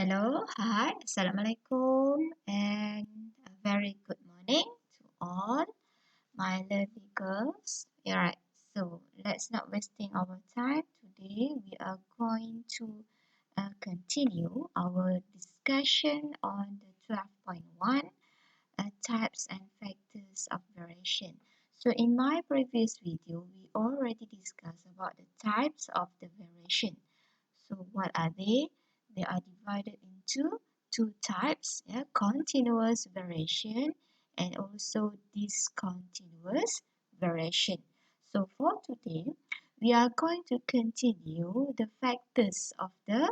Hello, hi, Assalamualaikum, and a very good morning to all my lovely girls. Alright, so let's not wasting our time. Today we are going to continue our discussion on the 12.1 types and factors of variation. So in my previous video, we already discussed about the types of the variation. So what are they? They are divided into two types, continuous variation and also discontinuous variation. So for today, we are going to continue the factors of the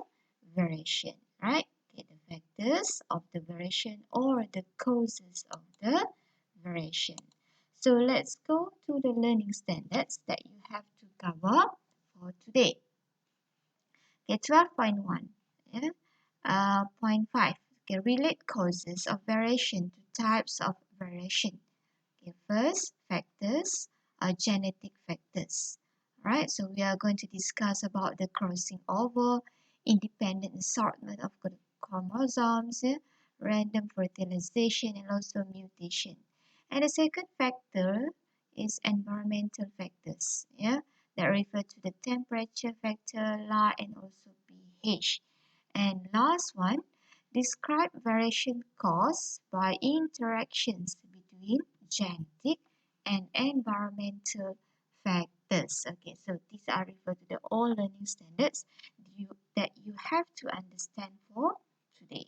variation, right? Okay, the factors of the variation or the causes of the variation. So let's go to the learning standards that you have to cover for today. Okay, 12.1. Yeah. Point 5. Okay, relate causes of variation to types of variation. Okay, first, factors are genetic factors. Alright, so we are going to discuss about the crossing over, independent assortment of chromosomes, random fertilization, and also mutation. And the second factor is environmental factors. That refer to the temperature factor, light, and also pH. And last one, describe variation caused by interactions between genetic and environmental factors. Okay, so these are referred to the all learning standards that you have to understand for today.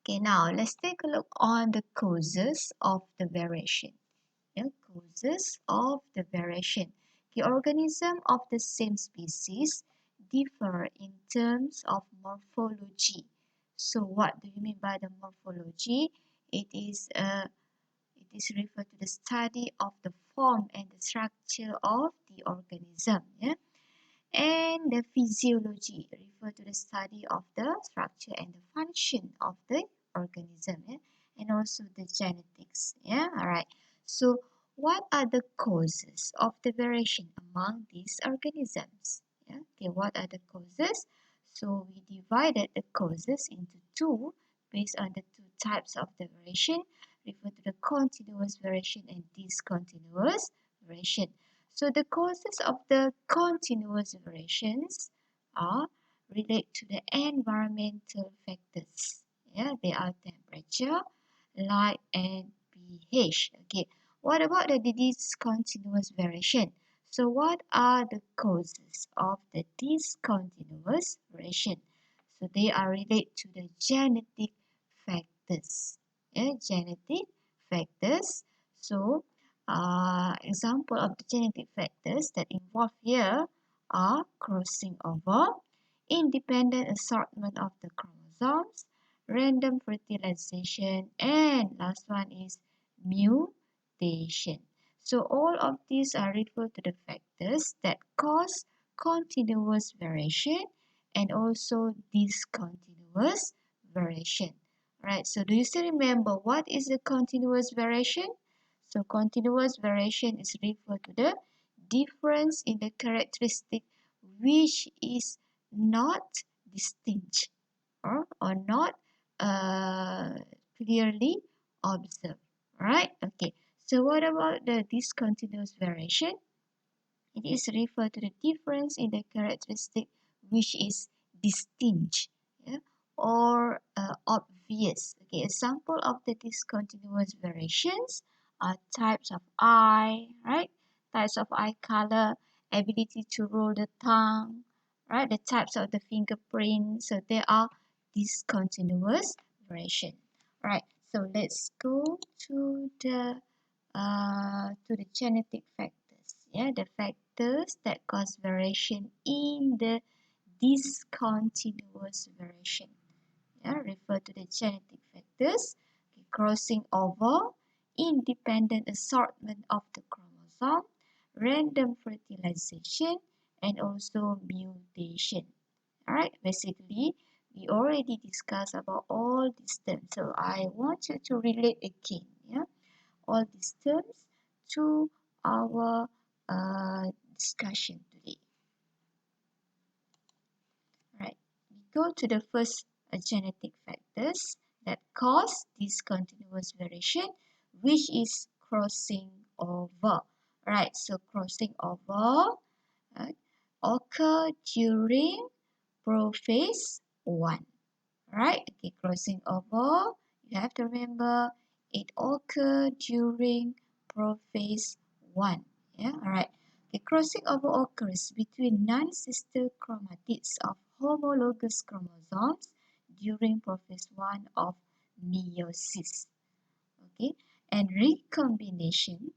Okay, now let's take a look on the causes of the variation. Causes of the variation. The organism of the same species differ in terms of morphology. So what do you mean by the morphology? It is referred to the study of the form and the structure of the organism. And the physiology refer to the study of the structure and the function of the organism. And also the genetics. Alright. So what are the causes of the variation among these organisms? Okay, what are the causes? So we divided the causes into two based on the two types of the variation, refer to the continuous variation and discontinuous variation. So the causes of the continuous variations are related to the environmental factors. They are temperature, light, and pH. Okay, what about the discontinuous variation? So what are the causes of the discontinuous variation? So they are related to the genetic factors. Genetic factors. So example of the genetic factors that involve here are crossing over, independent assortment of the chromosomes, random fertilization, and last one is mutation. So all of these are referred to the factors that cause continuous variation and also discontinuous variation. Right, so do you still remember what is the continuous variation? So continuous variation is referred to the difference in the characteristic which is not distinct or not clearly observed. Right? Okay. So what about the discontinuous variation? It is referred to the difference in the characteristic which is distinct, or obvious. Okay, example of the discontinuous variations are types of eye, right? Types of eye color, ability to roll the tongue, right? The types of the fingerprint. So they are discontinuous variation. Right. So let's go to the genetic factors. The factors that cause variation in the discontinuous variation. Refer to the genetic factors, crossing over, independent assortment of the chromosome, random fertilization, and also mutation. Alright, basically, we already discussed about all these terms. So I want you to relate again, all these terms to our discussion today. Right, go to the first genetic factors that cause this continuous variation, which is crossing over. Right, so crossing over right, occur during prophase 1. Right, okay, crossing over, you have to remember it occurred during prophase 1. Yeah, alright. Okay, crossing over occurs between non-sister chromatids of homologous chromosomes during prophase 1 of meiosis. Okay, and recombination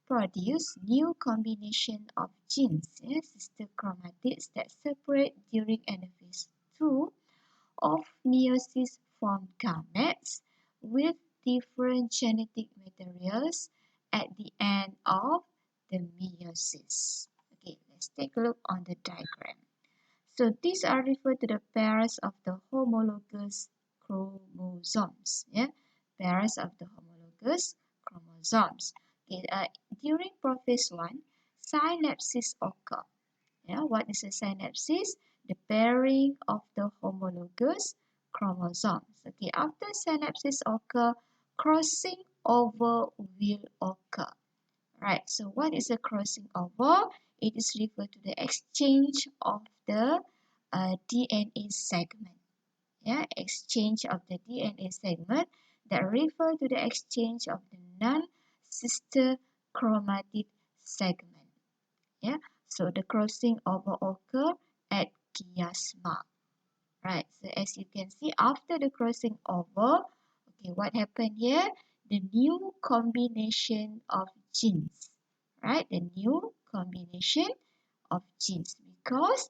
produce new combination of genes, sister chromatids that separate during anaphase 2 of meiosis form gametes with different genetic materials at the end of the meiosis. Okay, let's take a look on the diagram. So these are referred to the pairs of the homologous chromosomes. Yeah, pairs of the homologous chromosomes. Okay, during prophase 1, synapses occur. Yeah, what is a synapses? The pairing of the homologous chromosomes. Okay, after synapses occur, crossing over will occur. Right, so what is a crossing over? It is referred to the exchange of the DNA segment. Yeah, exchange of the DNA segment that refer to the exchange of the non-sister chromatid segment. Yeah, so the crossing over occur at chiasma. Right, so as you can see, after the crossing over, okay, what happened here? The new combination of genes, right? The new combination of genes because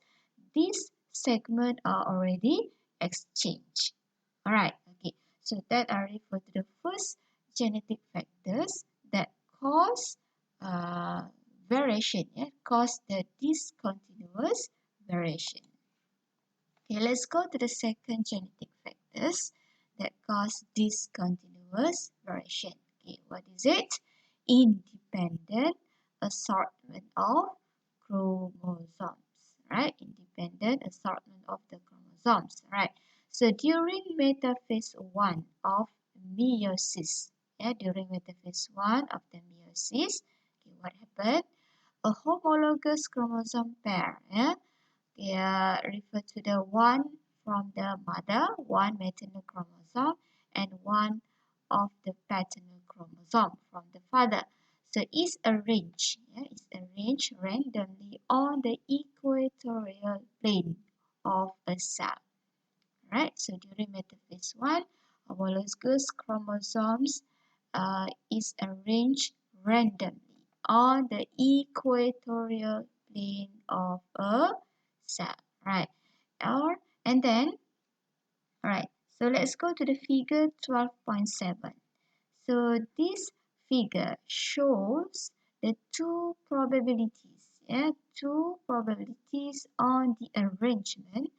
these segments are already exchanged. Alright, okay, so that are referred to the first genetic factors that cause variation, cause the discontinuous variation. Okay, let's go to the second genetic factors that cause discontinuous variation. Okay, what is it? Independent assortment of chromosomes, right? Independent assortment of the chromosomes, right? So during metaphase 1 of meiosis, during metaphase 1 of the meiosis, okay, what happened? A homologous chromosome pair, refer to the one from the mother, one maternal chromosome, and one of the paternal chromosome from the father. So it's arranged randomly on the equatorial plane of a cell. Right? So during metaphase 1, homologous chromosomes is arranged randomly on the equatorial plane of a cell. Right? And then, alright, so let's go to the figure 12.7. So this figure shows the two probabilities, two probabilities on the arrangement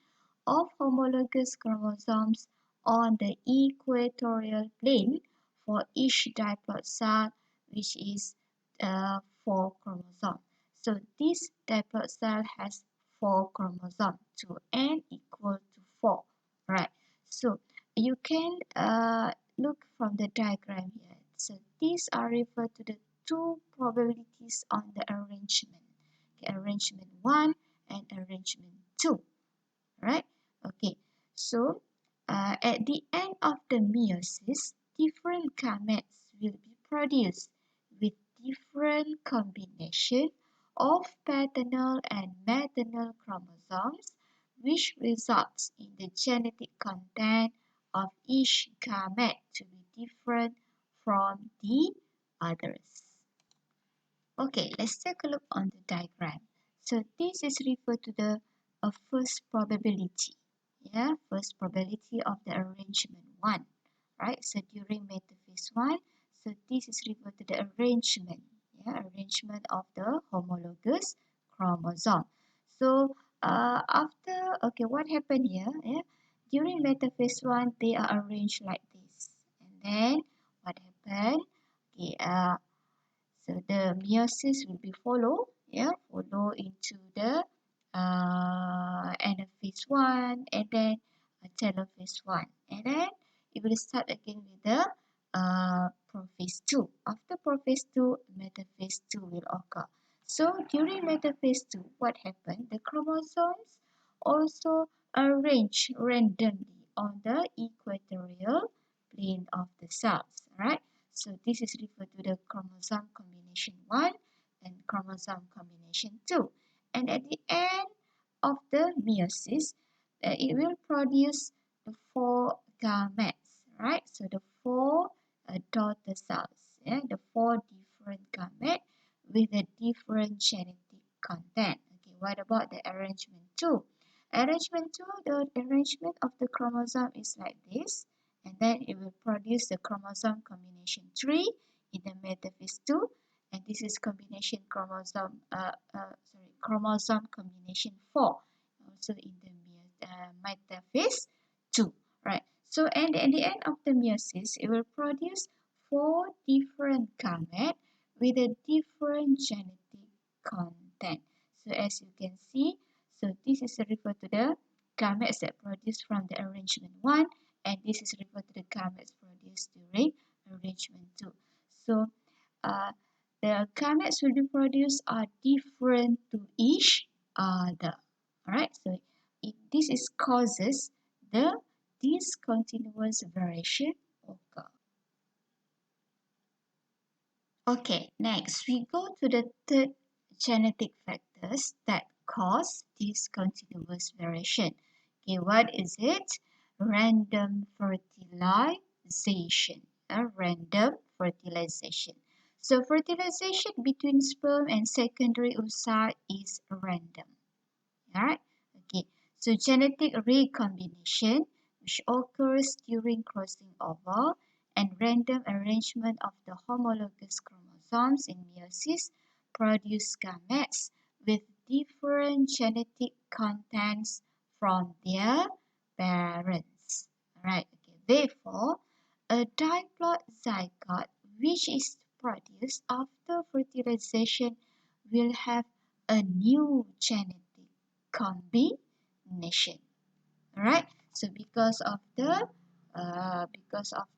of homologous chromosomes on the equatorial plane for each diploid cell, which is 4 chromosomes. So this diploid cell has 4 chromosomes, to n equal to 4. Right. So you can look from the diagram here. So these are referred to the two probabilities on the arrangement. Okay, arrangement 1 and arrangement 2. Right? Okay, so at the end of the meiosis, different gametes will be produced with different combination of paternal and maternal chromosomes, which results in the genetic content of each gamete to be different from the others. Okay, let's take a look on the diagram. So this is referred to the first probability. First probability of the arrangement 1. Right, so during metaphase 1, so this is referred to the arrangement. Arrangement of the homologous chromosome. So okay, what happened here? During metaphase 1, they are arranged like this. And then what happened? Okay, so the meiosis will be follow into the anaphase. phase 1 and then telophase 1, and then it will start again with the prophase 2. After prophase 2, metaphase 2 will occur. So during metaphase 2, what happened? The chromosomes also arrange randomly on the equatorial plane of the cells. Right? So this is referred to the chromosome combination 1 and chromosome combination 2. And at the end of the meiosis, it will produce the 4 gametes, right? So the 4 daughter cells, yeah, the 4 different gametes with a different genetic content. Okay, what about the arrangement 2? Arrangement 2, the arrangement of the chromosome is like this, and then it will produce the chromosome combination 3 in the metaphase 2, and this is combination chromosome combination 4 also in the metaphase 2, right? So and at the end of the meiosis, it will produce 4 different gametes with a different genetic content. So as you can see, so this is referred to the gametes that produced from the arrangement 1, and this is referred to the gametes produced during arrangement 2. So the gametes will be produced are different to each other. Alright, so this is causes the discontinuous variation occur. Okay, next we go to the third genetic factors that cause discontinuous variation. Okay, what is it? Random fertilization. Random fertilization. So fertilization between sperm and secondary oocyte is random. Alright, okay. So genetic recombination, which occurs during crossing over, and random arrangement of the homologous chromosomes in meiosis produce gametes with different genetic contents from their parents. Alright, okay. Therefore, a diploid zygote which is produced after fertilization will have a new genetic combination. Alright, so because of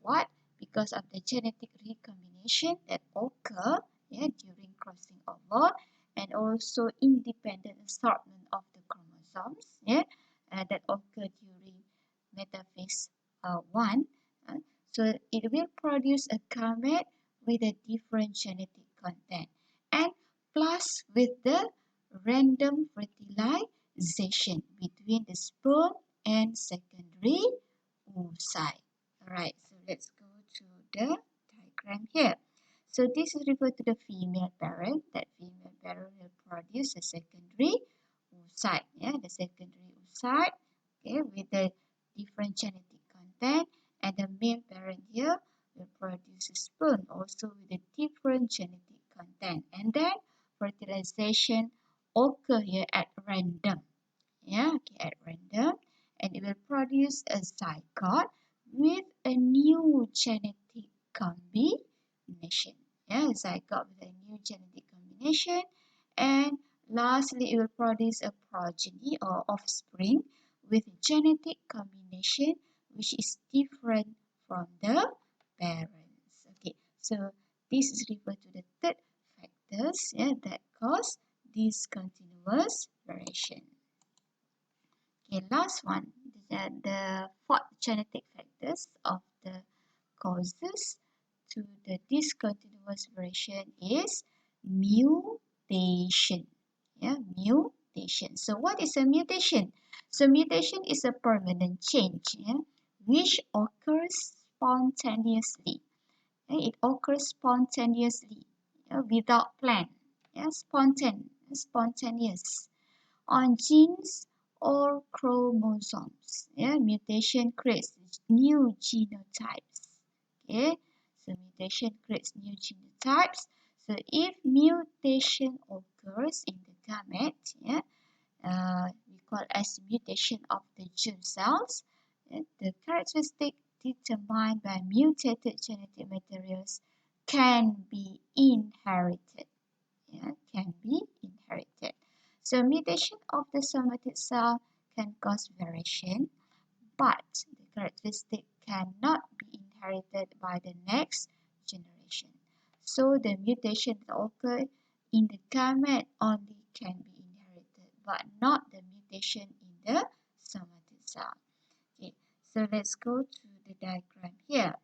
what? Because of the genetic recombination that occur, yeah, during crossing over, and also independent assortment of the chromosomes, yeah, that occur during metaphase 1. So it will produce a gamete with a different genetic content, and plus with the random fertilization between the sperm and secondary oocyte. Alright, so let's go to the diagram here. So this is referred to the female parent. That female parent will produce a secondary oocyte. Yeah, the secondary oocyte, okay, with the different genetic content, and the male parent here will produce a sperm also with a different genetic content, and then fertilization occur here at random. Yeah, okay, at random, and it will produce a zygote with a new genetic combination. Yeah, zygote with a new genetic combination, and lastly, it will produce a progeny or offspring with genetic combination which is different from the parents. Okay, so this is referred to the third factors, yeah, that cause discontinuous variation. Okay, last one, the fourth genetic factors of the causes to the discontinuous variation is mutation. Yeah, mutation. So what is a mutation? So mutation is a permanent change, yeah, which occurs spontaneously. Yeah, it occurs spontaneously, yeah, without plan. Yeah, spontaneous on genes or chromosomes. Yeah, mutation creates new genotypes. Okay, so mutation creates new genotypes. So if mutation occurs in the gamete, yeah, we call as mutation of the germ cells. Yeah, the characteristic determined by mutated genetic materials can be inherited. Yeah, can be inherited. So mutation of the somatic cell can cause variation, but the characteristic cannot be inherited by the next generation. So the mutation that occur in the gamete only can be inherited, but not the mutation in the somatic cell. Okay, so let's go to the diagram here.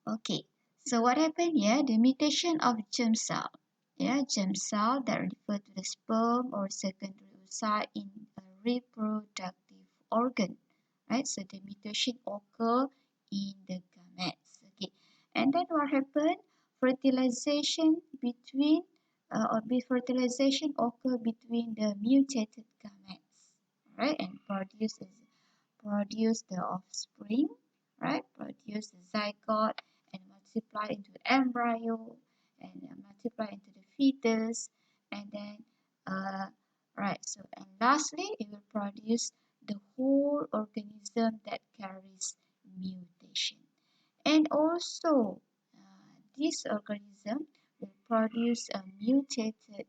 Okay, so what happened here? The mutation of germ cell. Yeah, germ cell that refer to the sperm or secondary oocyte in a reproductive organ. Right, so the mutation occur in the gametes. Okay, and then what happened? Fertilization between fertilization occur between the mutated gametes. Right, and produce the offspring, right? Produce the zygote and multiply into the embryo and multiply into the fetus, and then right. So and lastly, it will produce the whole organism that carries mutation, and also this organism will produce a mutated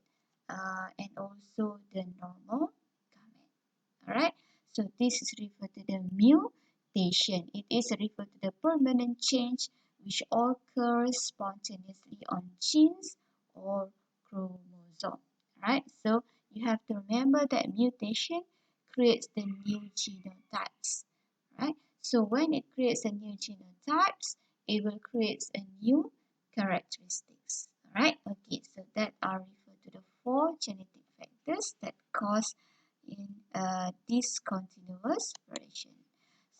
and also the normal gamete. Alright, so this is referred to the mutation. It is referred to the permanent change which occurs spontaneously on genes or chromosome. Alright, so you have to remember that mutation creates the new genotypes. Right, so when it creates a new genotypes, it will create a new characteristics. Alright, okay, so that are referred to the four genetic factors that cause in discontinuous variation.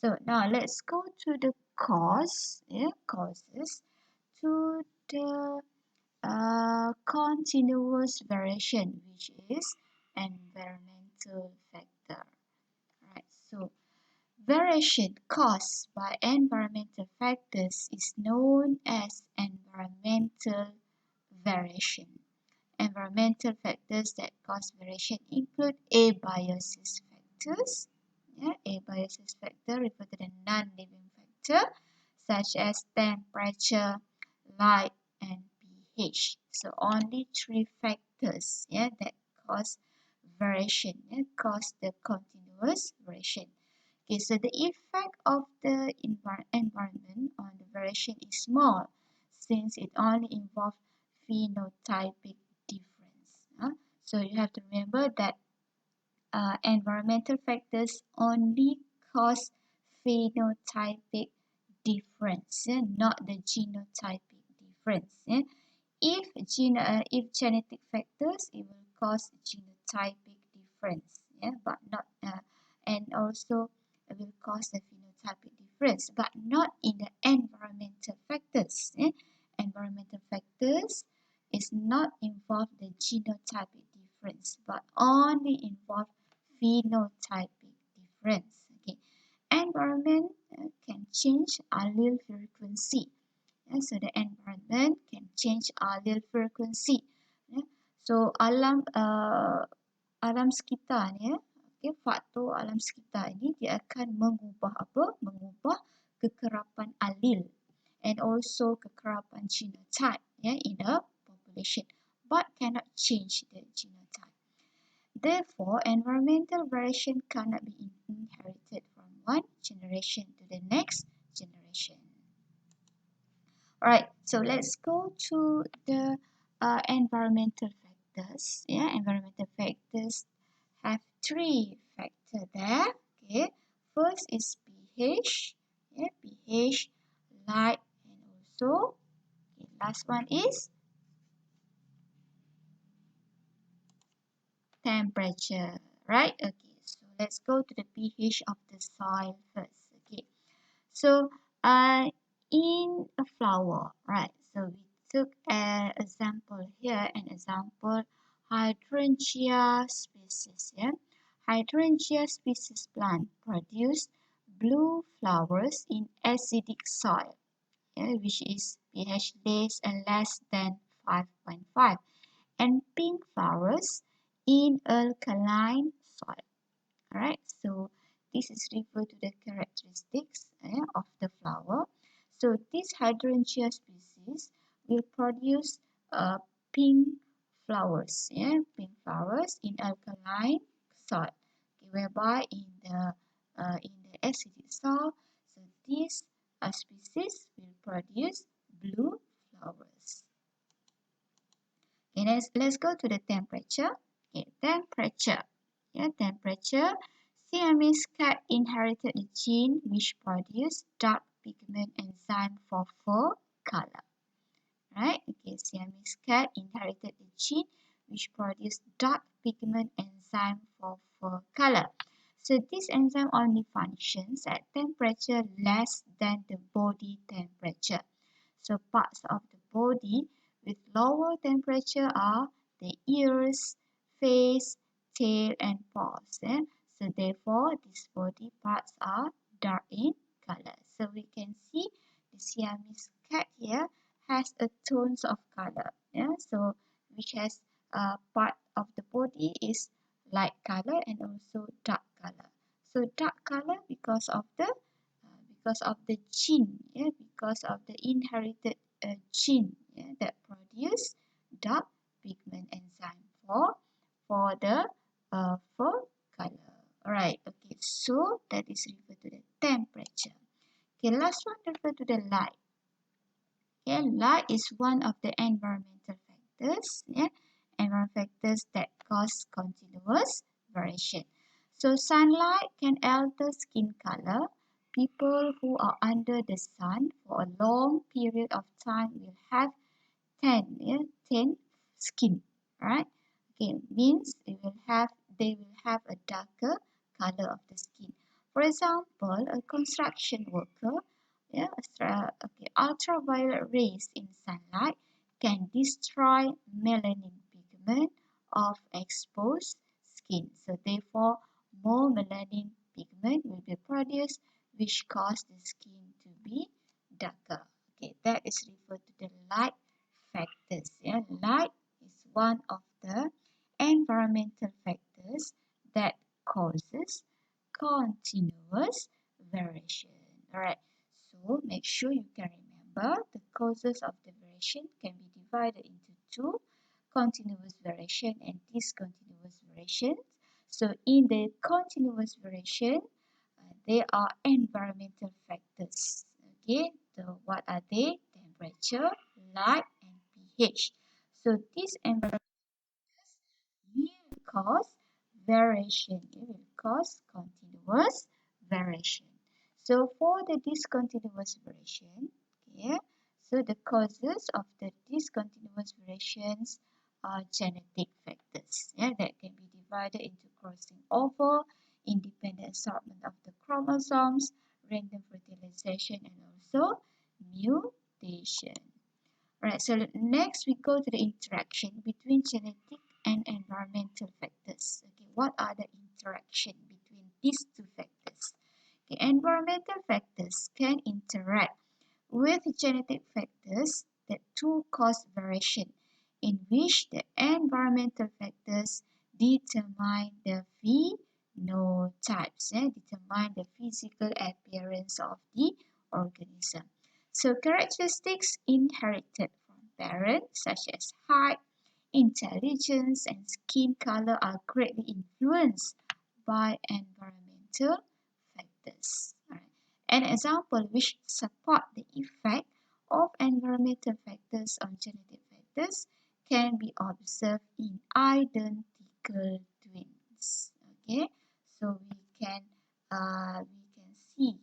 So now let's go to the causes to the continuous variation, which is environmental factor. Right, so variation caused by environmental factors is known as environmental variation. Environmental factors that cause variation include abiosis factors. Yeah, abiosis factor refer to the non-living factor such as temperature, light, and pH. So only three factors, yeah, that cause variation, yeah, cause the continuous variation. Okay, so the effect of the environment on the variation is small since it only involves phenotypic difference. So you have to remember that environmental factors only cause phenotypic difference, not the genotypic difference. If genetic factors, it will cause genotypic difference, but not and also it will cause the phenotypic difference, but not in the environmental factors. Environmental factors is not involved the genotypic difference, but only involve phenotypic difference. Okay, environment can change allele frequency. So the environment can change allele frequency. So alam sekitar ni, okay, faktor alam sekitar ini dia akan mengubah apa? Mengubah kekerapan allele and also kekerapan genotype in a population, but cannot change the genotype. Therefore, environmental variation cannot be inherited from one generation to the next generation. Alright, so let's go to the environmental factors. Environmental factors have three factors there. Okay, first is pH. pH, light, and also last one is temperature. Right? Okay, so let's go to the pH of the soil first. Okay, so in a flower, right? So we took an example here, an example hydrangea species. Hydrangea species plant produce blue flowers in acidic soil, which is pH less than 5.5, and pink flowers in alkaline soil. Alright, so this is referred to the characteristics of the flower. So this hydrangea species will produce pink flowers, pink flowers in alkaline soil. whereby in the acidic soil, so this species will produce blue flowers. Okay, let's go to the temperature. Okay, temperature. Yeah, temperature. Siamese cat inherited the gene which produce dark pigment enzyme for fur color. Right? Okay, Siamese cat inherited the gene which produce dark pigment enzyme for fur color. So this enzyme only functions at temperature less than the body temperature. So parts of the body with lower temperature are the ears, face, tail and paws. So therefore these body parts are dark in color. So we can see the Siamese cat here has a tones of color. So which has part of the body is light color and also dark color. So dark color because of the gene, because of the inherited gene that produce dark pigment enzyme for the for color. Alright, okay, so that is referred to the temperature. Okay, last one refer to the light. Okay, light is one of the environmental factors. Environmental factors that cause continuous variation. So sunlight can alter skin color. People who are under the sun for a long period of time will have tan skin, right? Okay, means they will have a darker color of the skin. For example, a construction worker, ultraviolet rays in sunlight can destroy melanin pigment of exposed skin. So therefore, more melanin pigment will be produced, which cause the skin to be darker. Okay, that is referred to the light factors. Light is one of the environmental factors that causes continuous variation. Alright, so make sure you can remember the causes of the variation can be divided into two, continuous variation and discontinuous variation. So in the continuous variation, there are environmental factors. Okay, so what are they? Temperature, light, and pH. So these environmental will cause variation. It will cause continuous variation. So for the discontinuous variation, okay, so the causes of the discontinuous variations are genetic factors. That can be divided into crossing over, independent assortment of the chromosomes, random fertilization, and also mutation. Right, so next we go to the interaction between genetic and environmental factors. Okay, what are the interaction between these two factors? Okay, environmental factors can interact with genetic factors that too cause variation, in which the environmental factors determine the phenotypes, determine the physical appearance of the organism. So characteristics inherited from parents such as height, intelligence, and skin color are greatly influenced by environmental factors. Alright. An example which support the effect of environmental factors on genetic factors can be observed in identical twins. Okay, so we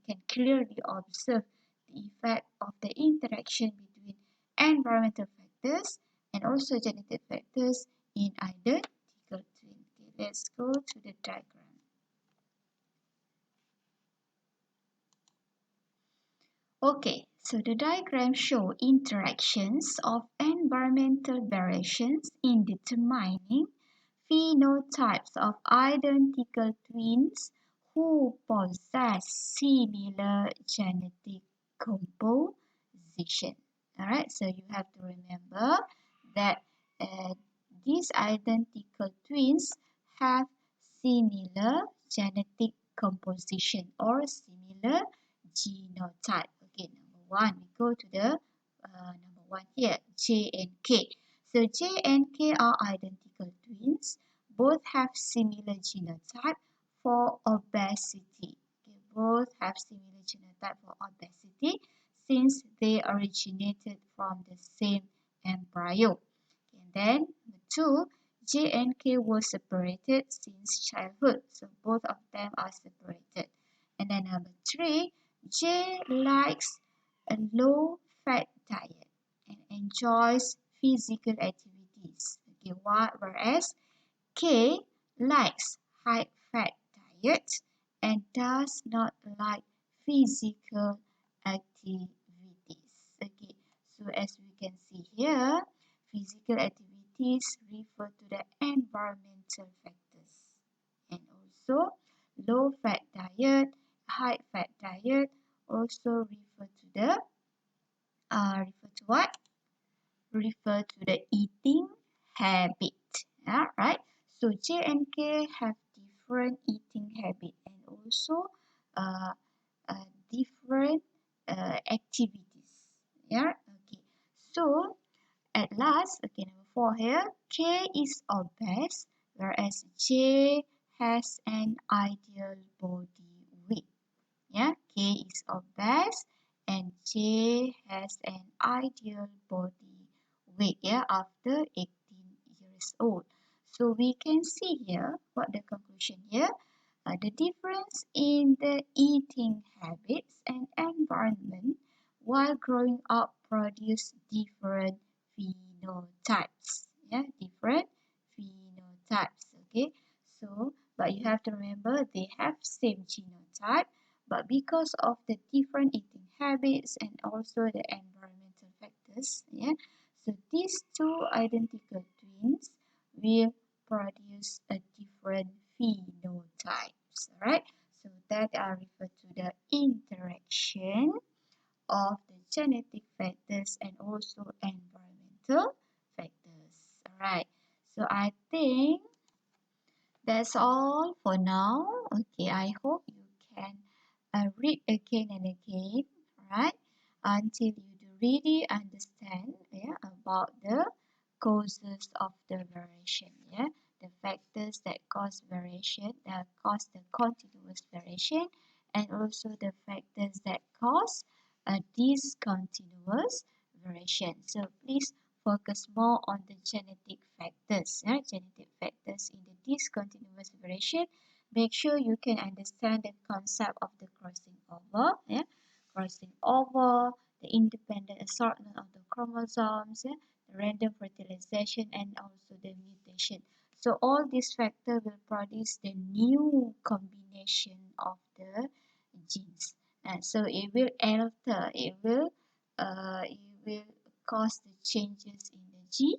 can clearly observe the effect of the interaction between environmental factors and also genetic factors in identical twins. Okay, let's go to the diagram. Okay, so the diagram show interactions of environmental variations in determining phenotypes of identical twins who possess similar genetic composition. Alright, so you have to remember that these identical twins have similar genetic composition or similar genotype. Okay, number one, we go to the number one here, J and K. So J and K are identical twins. Both have similar genotype, for obesity. Okay, both have similar genotype for obesity since they originated from the same embryo. Okay, and then number 2, J and K were separated since childhood. So both of them are separated. And then number 3, J likes a low-fat diet and enjoys physical activities. Okay, whereas K likes high-fat diet and does not like physical activities. Okay, so as we can see here, physical activities refer to the environmental factors, and also low-fat diet, high-fat diet also refer to the refer to what? Refer to the eating habit. Yeah, right? So J and K have different eating habit and also uh, different activities. Yeah, okay. So at last, okay, number 4 here, K is obese, whereas J has an ideal body weight. Yeah, K is obese and J has an ideal body weight, yeah, after 18 years old. So we can see here what the conclusion here. The difference in the eating habits and environment while growing up produce different phenotypes. Yeah, different phenotypes. Okay, so but you have to remember they have same genotype, but because of the different eating habits and also the environmental factors, yeah, so these two identical twins will produce a different phenotypes. Alright, so that are referred to the interaction of the genetic factors and also environmental factors. Alright, so I think that's all for now. Okay, I hope you can read again and again, right? Until you do really understand, yeah, about the causes of the variation, yeah, the factors that cause variation, that cause the continuous variation, and also the factors that cause a discontinuous variation. So please focus more on the genetic factors, yeah, genetic factors in the discontinuous variation. Make sure you can understand the concept of the crossing over, yeah, crossing over, the independent assortment of the chromosomes, yeah, the random fertilization, and also the mutation. So all these factors will produce the new combination of the genes, and so it will alter, it will cause the changes in the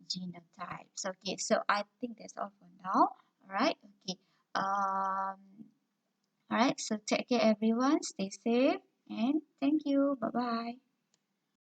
genotypes. Okay, so I think that's all for now. All right, okay. Um, all right, so take care everyone, stay safe, and thank you. Bye bye.